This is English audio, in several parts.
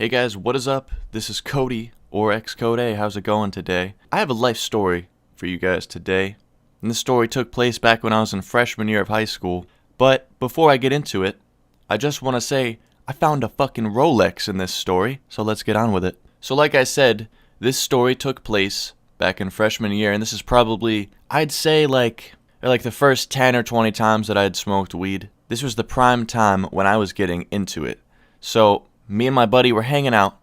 Hey guys, what is up? This is Cody, or xCodeh. How's it going today? I have a life story for you guys today. And this story took place back when I was in freshman year of high school. But before I get into it, I just want to say I found a fucking Rolex in this story, so let's get on with it. So like I said, this story took place back in freshman year, and this is probably, I'd say like the first 10 or 20 times that I'd smoked weed. This was the prime time when I was getting into it. So me and my buddy were hanging out,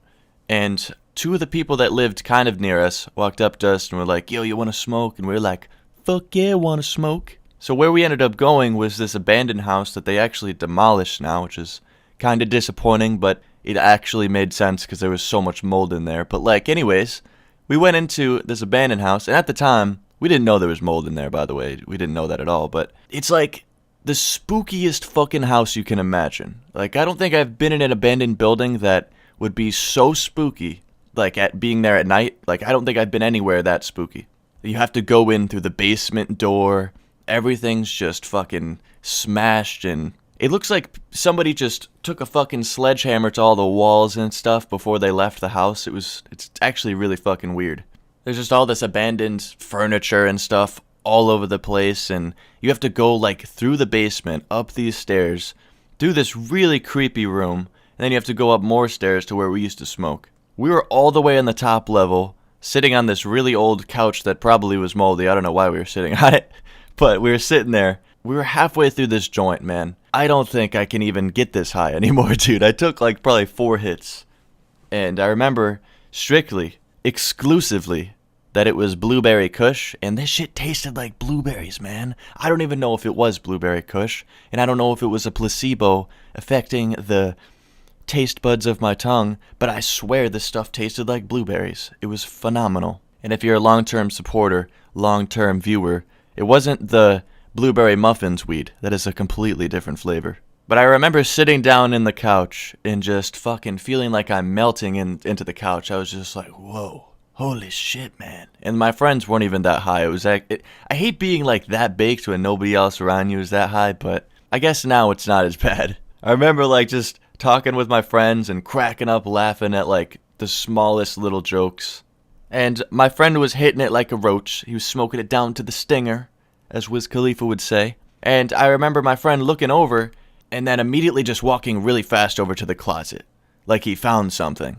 and two of the people that lived kind of near us walked up to us and were like, yo, you want to smoke? And we were like, fuck yeah, want to smoke. So where we ended up going was this abandoned house that they actually demolished now, which is kind of disappointing, but it actually made sense because there was so much mold in there. But like, anyways, we went into this abandoned house, and at the time, we didn't know there was mold in there, by the way. We didn't know that at all, but it's like the spookiest fucking house you can imagine. Like, I don't think I've been in an abandoned building that would be so spooky, like at being there at night. Like, I don't think I've been anywhere that spooky. You have to go in through the basement door. Everything's just fucking smashed, and it looks like somebody just took a fucking sledgehammer to all the walls and stuff before they left the house. It's actually really fucking weird. There's just all this abandoned furniture and stuff all over the place, and you have to go like through the basement, up these stairs, through this really creepy room, and then you have to go up more stairs to where we used to smoke. We were all the way on the top level, sitting on this really old couch that probably was moldy. I don't know why we were sitting on it, but we were sitting there. We were halfway through this joint, man. I don't think I can even get this high anymore, dude. I took like probably 4 hits, and I remember strictly, exclusively, that it was blueberry kush, and this shit tasted like blueberries, man. I don't even know if it was blueberry kush, and I don't know if it was a placebo affecting the taste buds of my tongue, but I swear this stuff tasted like blueberries. It was phenomenal. And if you're a long-term supporter, long-term viewer, it wasn't the blueberry muffins weed. That is a completely different flavor. But I remember sitting down in the couch and just fucking feeling like I'm melting into the couch. I was just like, whoa. Holy shit, man. And my friends weren't even that high. I hate being like that baked when nobody else around you is that high, but I guess now it's not as bad. I remember like just talking with my friends and cracking up laughing at like the smallest little jokes. And my friend was hitting it like a roach. He was smoking it down to the stinger, as Wiz Khalifa would say. And I remember my friend looking over and then immediately just walking really fast over to the closet, like he found something.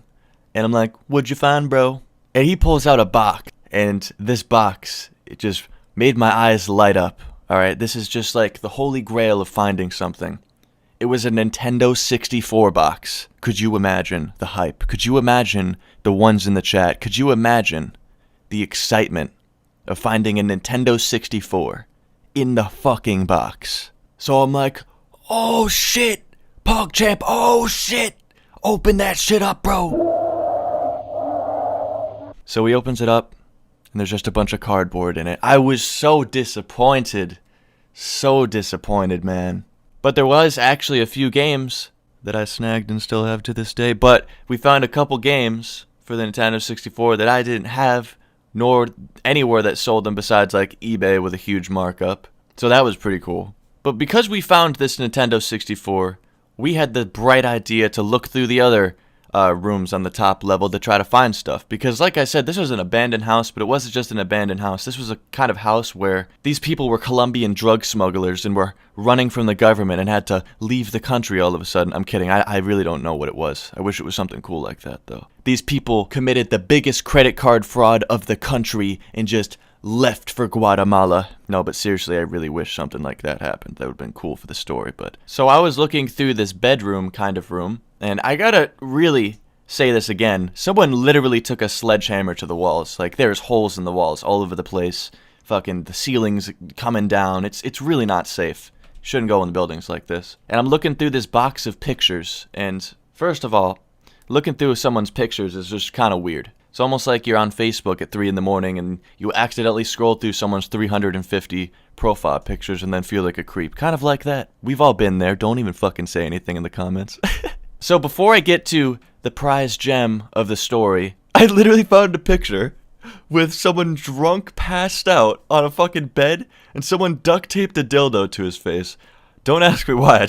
And I'm like, what'd you find, bro? And he pulls out a box, and this box, it just made my eyes light up. Alright, this is just like the holy grail of finding something. It was a Nintendo 64 box. Could you imagine the hype? Could you imagine the ones in the chat? Could you imagine the excitement of finding a Nintendo 64 in the fucking box? So I'm like, oh shit, PogChamp, oh shit, open that shit up, bro. So he opens it up, and there's just a bunch of cardboard in it. I was so disappointed. So disappointed, man. But there was actually a few games that I snagged and still have to this day. But we found a couple games for the Nintendo 64 that I didn't have, nor anywhere that sold them besides like eBay with a huge markup. So that was pretty cool. But because we found this Nintendo 64, we had the bright idea to look through the other rooms on the top level to try to find stuff. Because like I said, this was an abandoned house, but it wasn't just an abandoned house. This was a kind of house where these people were Colombian drug smugglers and were running from the government and had to leave the country all of a sudden. I'm kidding. I really don't know what it was. I wish it was something cool like that, though. These people committed the biggest credit card fraud of the country and just left for Guatemala. No, but seriously, I really wish something like that happened. That would have been cool for the story. But so I was looking through this bedroom kind of room, and I gotta really say this again. Someone literally took a sledgehammer to the walls. Like, there's holes in the walls all over the place. Fucking the ceiling's coming down. It's really not safe. Shouldn't go in buildings like this. And I'm looking through this box of pictures, and first of all, looking through someone's pictures is just kind of weird. It's almost like you're on Facebook at 3 in the morning and you accidentally scroll through someone's 350 profile pictures and then feel like a creep. Kind of like that. We've all been there. Don't even fucking say anything in the comments. So before I get to the prize gem of the story, I literally found a picture with someone drunk, passed out on a fucking bed, and someone duct taped a dildo to his face. Don't ask me why,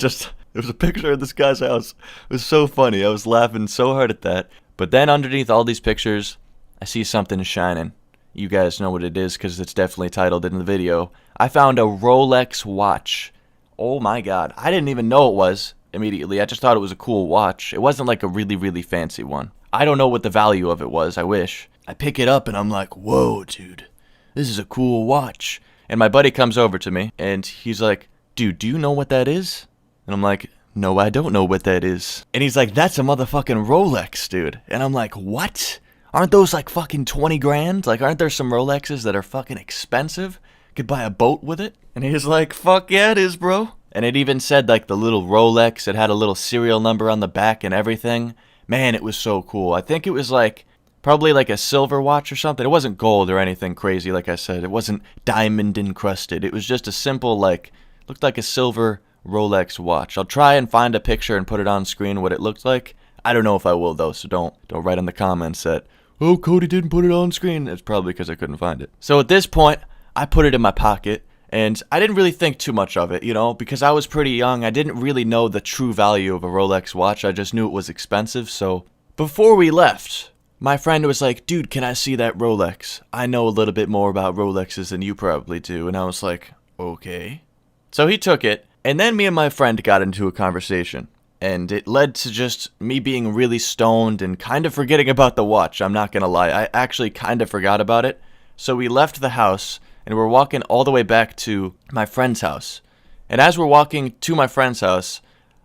There was a picture of this guy's house. It was so funny. I was laughing so hard at that. But then underneath all these pictures, I see something shining. You guys know what it is because it's definitely titled in the video. I found a Rolex watch. Oh my god. I didn't even know it was immediately. I just thought it was a cool watch. It wasn't like a really, really fancy one. I don't know what the value of it was. I wish. I pick it up and I'm like, whoa, dude. This is a cool watch. And my buddy comes over to me and he's like, dude, do you know what that is? And I'm like, no, I don't know what that is. And he's like, that's a motherfucking Rolex, dude. And I'm like, what? Aren't those like fucking 20 grand? Like, aren't there some Rolexes that are fucking expensive? Could buy a boat with it? And he's like, fuck yeah, it is, bro. And it even said like the little Rolex. It had a little serial number on the back and everything. Man, it was so cool. I think it was like, probably like a silver watch or something. It wasn't gold or anything crazy, like I said. It wasn't diamond encrusted. It was just a simple, like, looked like a silver Rolex watch. I'll try and find a picture and put it on screen what it looked like. I don't know if I will though, so don't write in the comments that, oh, Cody didn't put it on screen. It's probably because I couldn't find it. So at this point, I put it in my pocket, and I didn't really think too much of it, you know, because I was pretty young. I didn't really know the true value of a Rolex watch. I just knew it was expensive, so before we left, my friend was like, dude, can I see that Rolex? I know a little bit more about Rolexes than you probably do. And I was like, okay. So he took it, and then me and my friend got into a conversation. And it led to just me being really stoned and kind of forgetting about the watch. I'm not gonna lie, I actually kind of forgot about it. So we left the house, and we're walking all the way back to my friend's house. And as we're walking to my friend's house,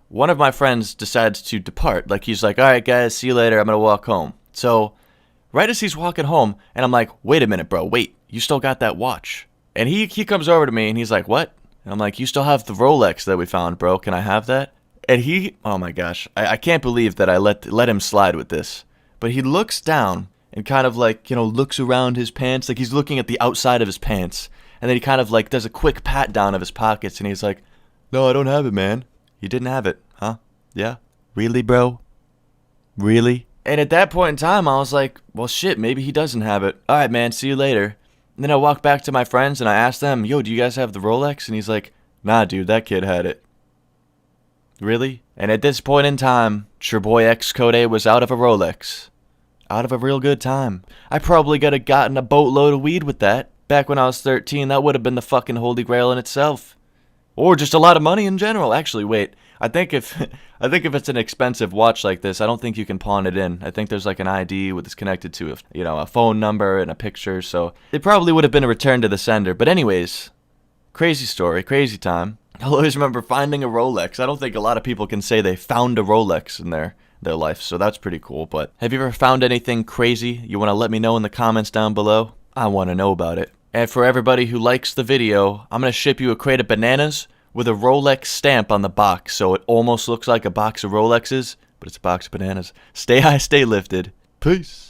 one of my friends decides to depart. Like, he's like, all right, guys, see you later. I'm gonna walk home. So right as he's walking home, and I'm like, wait a minute, bro, wait, you still got that watch? And he comes over to me, and he's like, what? And I'm like, you still have the Rolex that we found, bro. Can I have that? And he, oh my gosh, I can't believe that I let him slide with this. But he looks down and kind of like, you know, looks around his pants, like he's looking at the outside of his pants. And then he kind of like does a quick pat down of his pockets, and he's like, no, I don't have it, man. You didn't have it, huh? Yeah? Really, bro? Really? And at that point in time, I was like, well, shit, maybe he doesn't have it. All right, man, see you later. And then I walked back to my friends, and I asked them, yo, do you guys have the Rolex? And he's like, nah, dude, that kid had it. Really? And at this point in time, your boy xCodeh was out of a Rolex. Out of a real good time. I probably could have gotten a boatload of weed with that. Back when I was 13, that would have been the fucking holy grail in itself. Or just a lot of money in general. Actually, wait. I think if it's an expensive watch like this, I don't think you can pawn it in. I think there's like an ID with it's connected to a phone number and a picture, so it probably would have been a return to the sender. But anyways, crazy story, crazy time. I'll always remember finding a Rolex. I don't think a lot of people can say they found a Rolex in their life, so that's pretty cool. But have you ever found anything crazy? You want to let me know in the comments down below? I want to know about it. And for everybody who likes the video, I'm going to ship you a crate of bananas with a Rolex stamp on the box, so it almost looks like a box of Rolexes, but it's a box of bananas. Stay high, stay lifted. Peace.